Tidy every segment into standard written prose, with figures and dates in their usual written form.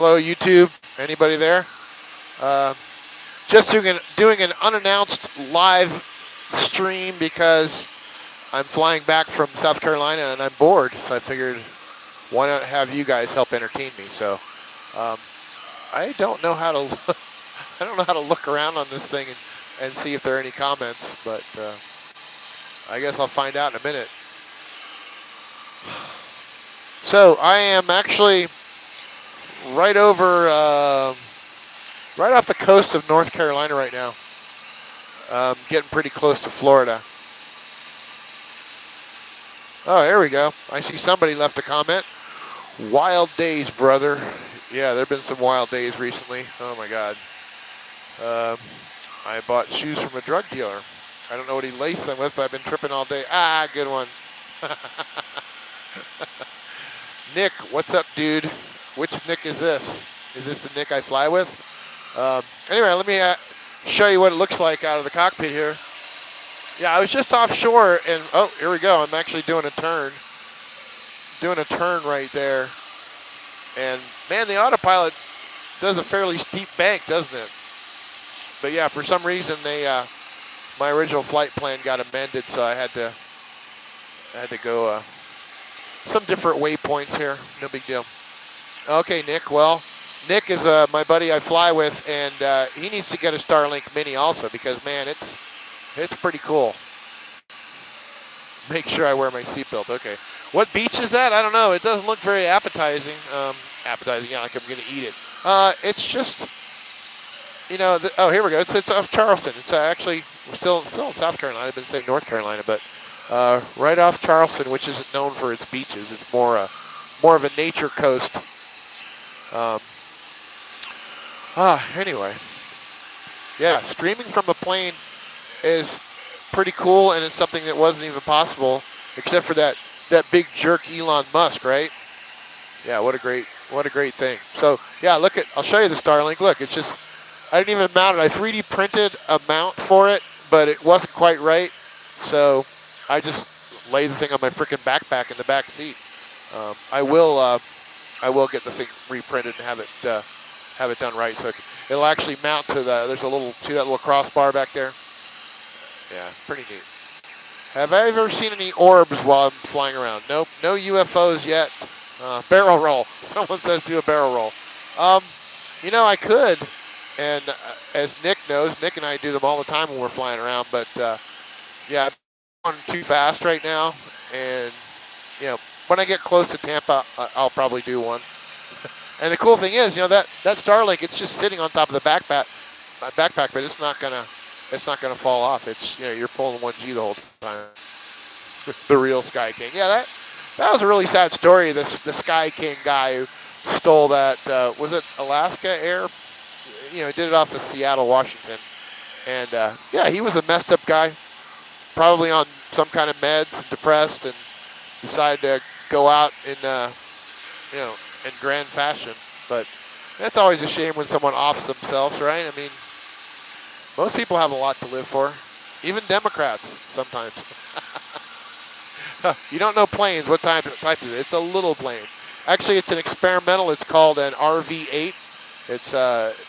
Hello, YouTube. Anybody there? Uh, just doing an unannounced live stream because I'm flying back from South Carolina and I'm bored. So I figured, why not have you guys help entertain me? So um, I don't know how to I don't know how to look around on this thing and see if there are any comments, but I guess I'll find out in a minute. So I am actually right over. Right off the coast of North Carolina right now. Getting pretty close to Florida. Oh, there we go. I see somebody left a comment. Wild days, brother. Yeah, there have been some wild days recently. Oh my God. I bought shoes from a drug dealer. I don't know what he laced them with, but I've been tripping all day. Ah, good one. Nick, what's up, dude? Which Nick is this? Is this the Nick I fly with? Anyway, let me show you what it looks like out of the cockpit here. Yeah, I was just offshore, and oh, here we go. I'm actually doing a turn right there. And man, the autopilot does a fairly steep bank, doesn't it? But yeah, for some reason my original flight plan got amended, so I had to go some different waypoints here. No big deal. Okay, Nick. Well, Nick is my buddy I fly with, and he needs to get a Starlink Mini also because man, it's pretty cool. Make sure I wear my seatbelt. Okay. What beach is that? I don't know. It doesn't look very appetizing. Appetizing, yeah, like I'm going to eat it. It's just, oh, here we go. It's off Charleston. It's actually, we're still in South Carolina. I've been saying North Carolina, but right off Charleston, which isn't known for its beaches. It's more of a nature coast. Anyway. Yeah, streaming from a plane is pretty cool, and it's something that wasn't even possible except for that big jerk Elon Musk, right? Yeah, what a great thing. So yeah, I'll show you the Starlink. Look, it's just, I didn't even mount it. I 3D printed a mount for it, but it wasn't quite right. So I just laid the thing on my freaking backpack in the back seat. I will get the thing reprinted and have it done right. So it'll actually mount to see that little crossbar back there? Yeah, pretty neat. Have I ever seen any orbs while I'm flying around? Nope, no UFOs yet. Barrel roll. Someone says do a barrel roll. I could, and as Nick knows, Nick and I do them all the time when we're flying around, but yeah, I'm going too fast right now, and when I get close to Tampa, I'll probably do one. And the cool thing is, that Starlink, it's just sitting on top of the backpack, but it's not gonna fall off. It's you're pulling 1G the whole time. The real Sky King. Yeah, that was a really sad story. The Sky King guy who stole that was it Alaska Air? He did it off of Seattle, Washington, and yeah, he was a messed up guy, probably on some kind of meds, and depressed, and decided to go out in in grand fashion. But that's always a shame when someone offs themselves, right? I mean, most people have a lot to live for, even Democrats sometimes. You don't know planes. What type is it? It's a little plane. Actually, it's an experimental. It's called an RV-8. It's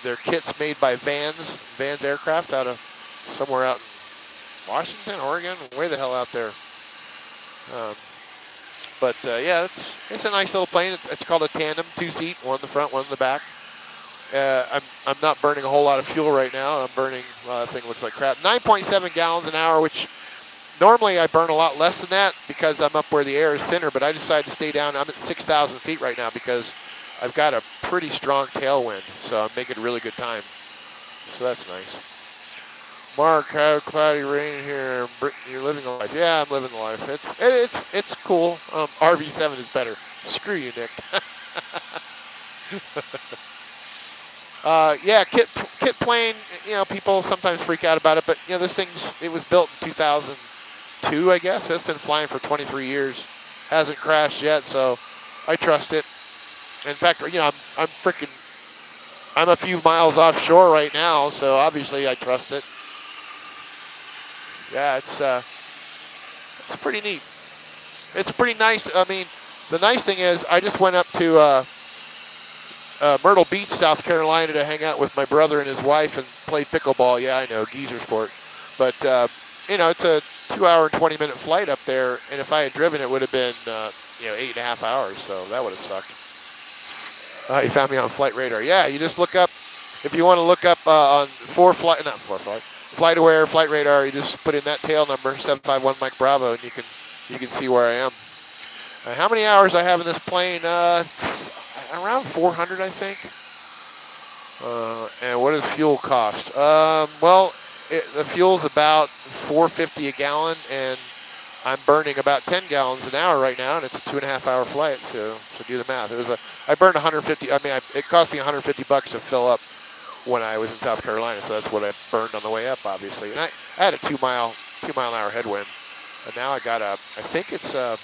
they're kits made by Vans Aircraft out of somewhere out in Washington, Oregon, way the hell out there. But yeah, it's a nice little plane. It's called a tandem, 2-seat, one in the front, one in the back. I'm not burning a whole lot of fuel right now. I'm burning, I think it looks like crap, 9.7 gallons an hour, which normally I burn a lot less than that because I'm up where the air is thinner, but I decided to stay down. I'm at 6,000 feet right now because I've got a pretty strong tailwind, so I'm making really good time. So that's nice. Mark, how cloudy rain here? You're living the life. Yeah, I'm living the life. It's cool. RV7 is better. Screw you, Nick. Yeah, kit plane. People sometimes freak out about it, but this it was built in 2002, I guess. It's been flying for 23 years. Hasn't crashed yet, so I trust it. In fact, I'm a few miles offshore right now, so obviously I trust it. Yeah, it's pretty neat. It's pretty nice. I mean, the nice thing is I just went up to Myrtle Beach, South Carolina, to hang out with my brother and his wife and play pickleball. Yeah, I know, geezer sport. But, it's a 2-hour and 20-minute flight up there, and if I had driven, it would have been, 8.5 hours, so that would have sucked. You found me on Flight Radar. Yeah, you just look up, if you want to look up on FlightAware, Flight Radar, you just put in that tail number, 751 Mike Bravo, and you can see where I am. How many hours I have in this plane? Around 400, I think. And what does fuel cost? The fuel's about $4.50 a gallon, and I'm burning about 10 gallons an hour right now, and it's a 2.5-hour flight. So do the math. I burned 150. It cost me 150 bucks to fill up when I was in South Carolina, so that's what I burned on the way up, obviously. And I had a 2-mile-an-hour headwind, and now I got I think it's a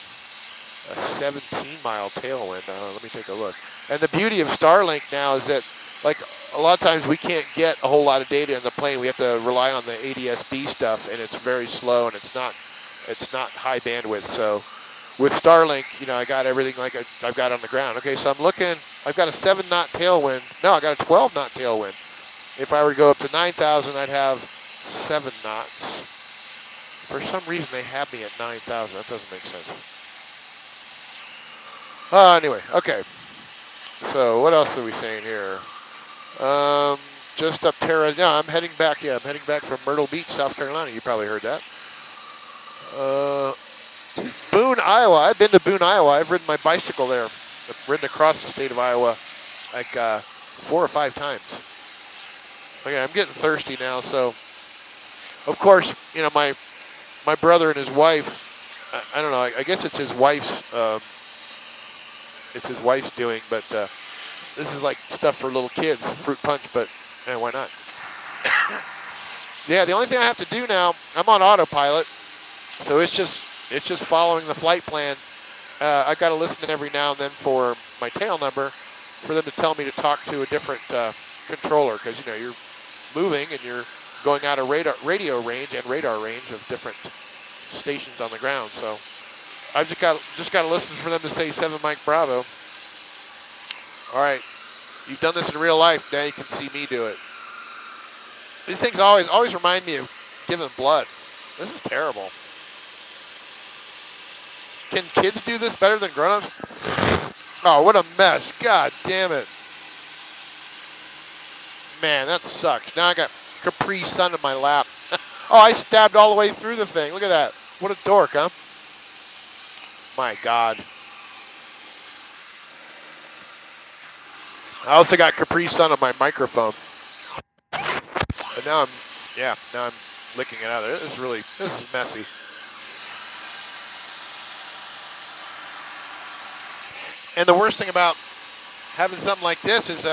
17-mile tailwind. Let me take a look. And the beauty of Starlink now is that, like, a lot of times we can't get a whole lot of data in the plane. We have to rely on the ADS-B stuff, and it's very slow, and it's not high bandwidth. So with Starlink, I got everything like I've got on the ground. Okay, so I'm looking. I've got a 7-knot tailwind. No, I got a 12-knot tailwind. If I were to go up to 9,000, I'd have 7 knots. For some reason, they have me at 9,000. That doesn't make sense. Anyway, okay. So what else are we saying here? Just up Terra. Yeah, I'm heading back. Yeah, I'm heading back from Myrtle Beach, South Carolina. You probably heard that. Boone, Iowa. I've been to Boone, Iowa. I've ridden my bicycle there. I've ridden across the state of Iowa like 4 or 5 times. Okay, I'm getting thirsty now. So, of course, my brother and his wife. I don't know. I guess it's his wife's. It's his wife's doing, but this is like stuff for little kids, fruit punch. But why not? Yeah, the only thing I have to do now, I'm on autopilot, so it's just following the flight plan. I got to listen every now and then for my tail number, for them to tell me to talk to a different controller, because you're moving and you're going out of radio range and radar range of different stations on the ground. So I've just got to listen for them to say 7 Mike Bravo. All right, you've done this in real life. Now you can see me do it. These things always remind me of giving blood. This is terrible. Can kids do this better than grown-ups? Oh, what a mess. God damn it. Man, that sucks. Now I got Capri Sun in my lap. Oh, I stabbed all the way through the thing. Look at that. What a dork, huh? My God. I also got Capri Sun on my microphone. But now I'm licking it out of there. This is messy. And the worst thing about having something like this is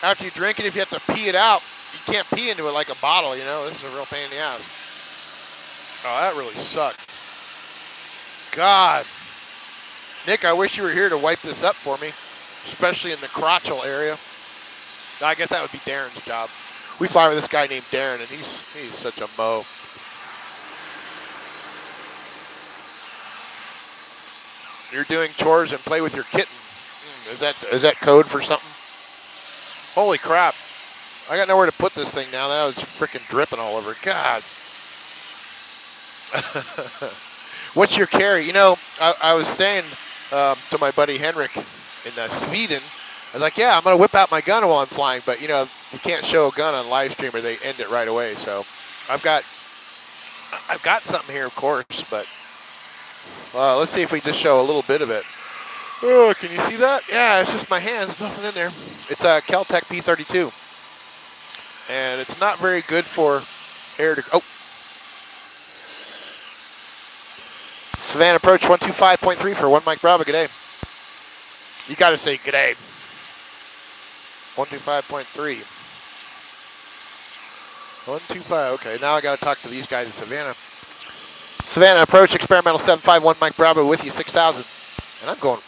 after you drink it, if you have to pee it out, you can't pee into it like a bottle, This is a real pain in the ass. Oh, that really sucked. God. Nick, I wish you were here to wipe this up for me, especially in the crotchal area. I guess that would be Darren's job. We fly with this guy named Darren, and he's such a mo. You're doing chores and play with your kitten. Is that code for something? Holy crap. I got nowhere to put this thing now. Now it's freaking dripping all over. God. What's your carry? I was saying to my buddy Henrik in Sweden, I was like, yeah, I'm going to whip out my gun while I'm flying, but, you can't show a gun on LiveStream or they end it right away. So I've got something here, of course, but let's see if we just show a little bit of it. Oh, can you see that? Yeah, it's just my hands, nothing in there. It's a Kel-Tec P32, and it's not very good for air to. Oh, Savannah approach 125.3 for 1 Mike Bravo. Good day. You got to say good day. 125.3. 125. Okay, now I got to talk to these guys in Savannah. Savannah approach experimental 751 Mike Bravo with you 6,000, and I'm going.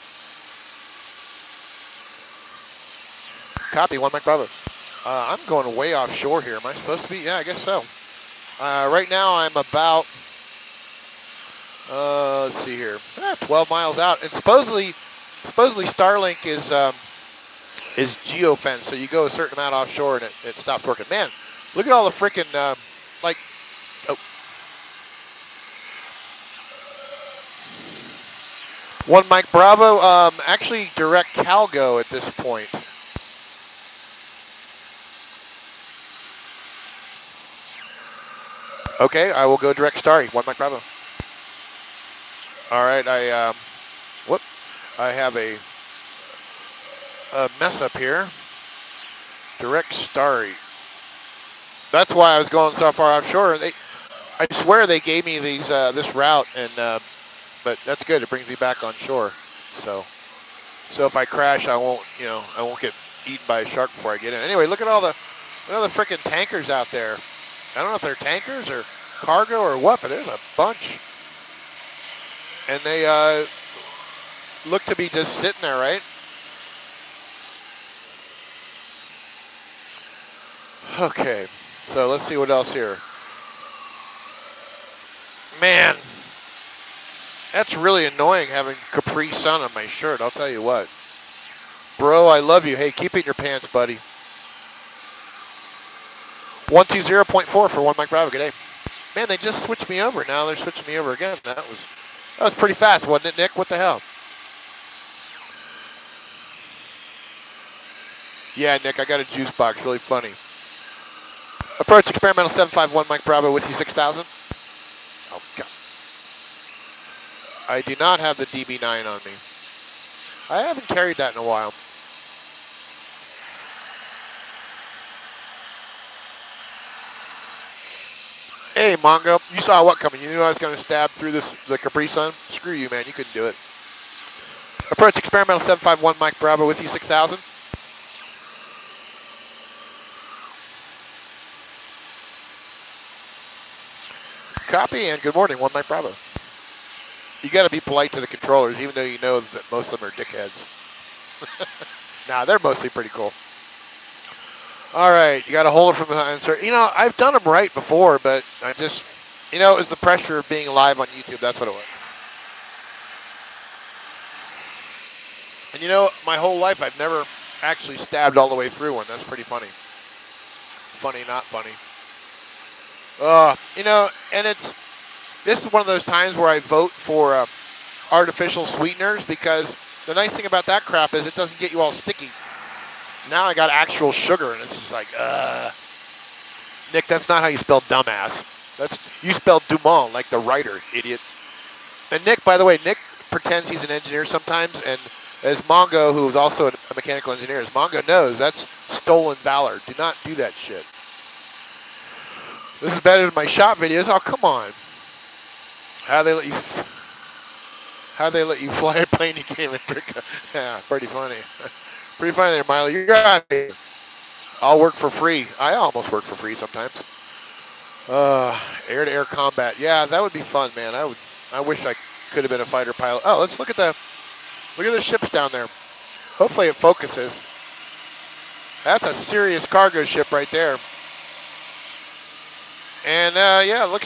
Copy 1 Mike Bravo. I'm going way offshore here. Am I supposed to be? Yeah, I guess so. Right now I'm about. Let's see here. 12 miles out, and supposedly Starlink is is geofence, so you go a certain amount offshore and it stops working. Man, look at all the freaking, like, oh. One Mike Bravo, actually direct Calgo at this point. Okay, I will go direct Starry, one Mike Bravo. All right, I have a mess up here. Direct Starry. That's why I was going so far offshore. I swear they gave me these this route, and but that's good. It brings me back on shore. So if I crash, I won't get eaten by a shark before I get in. Anyway, look at all the freaking tankers out there. I don't know if they're tankers or cargo or what, but there's a bunch, and they look to be just sitting there, right? Okay, so let's see what else here. Man, that's really annoying having Capri Sun on my shirt, I'll tell you what. Bro, I love you. Hey, keep it in your pants, buddy. 120.4 for one Mike Bravo. Good day. Man, they just switched me over. Now they're switching me over again. That was pretty fast, wasn't it, Nick? What the hell? Yeah, Nick, I got a juice box. Really funny. Approach experimental 751 Mike Bravo with you 6,000. Oh, God. I do not have the DB9 on me. I haven't carried that in a while. Hey, Mongo, you saw what coming? You knew I was going to stab through the Capri Sun? Screw you, man. You couldn't do it. Approach experimental 751 Mike Bravo with you 6,000. Copy, and good morning, one Mike Bravo. You got to be polite to the controllers, even though you know that most of them are dickheads. Nah, they're mostly pretty cool. All right, you got to hold it from the answer. You know, I've done them right before, but I just, it's the pressure of being live on YouTube. That's what it was. And my whole life I've never actually stabbed all the way through one. That's pretty funny. Funny, not funny. And this is one of those times where I vote for artificial sweeteners, because the nice thing about that crap is it doesn't get you all sticky. Now I got actual sugar, and it's just like, Nick, that's not how you spell dumbass. You spelled Dumont, like the writer, idiot. And Nick, by the way, Nick pretends he's an engineer sometimes, and as Mongo, who's also a mechanical engineer, as Mongo knows, that's stolen valor. Do not do that shit. This is better than my shop videos. Oh, come on. How they let you fly a plane you can't even drink? Yeah, pretty funny. Pretty funny there, Miley. You're out here. I'll work for free. I almost work for free sometimes. Air-to-air combat. Yeah, that would be fun, man. I wish I could have been a fighter pilot. Oh, let's look at the ships down there. Hopefully it focuses. That's a serious cargo ship right there. And yeah, it looks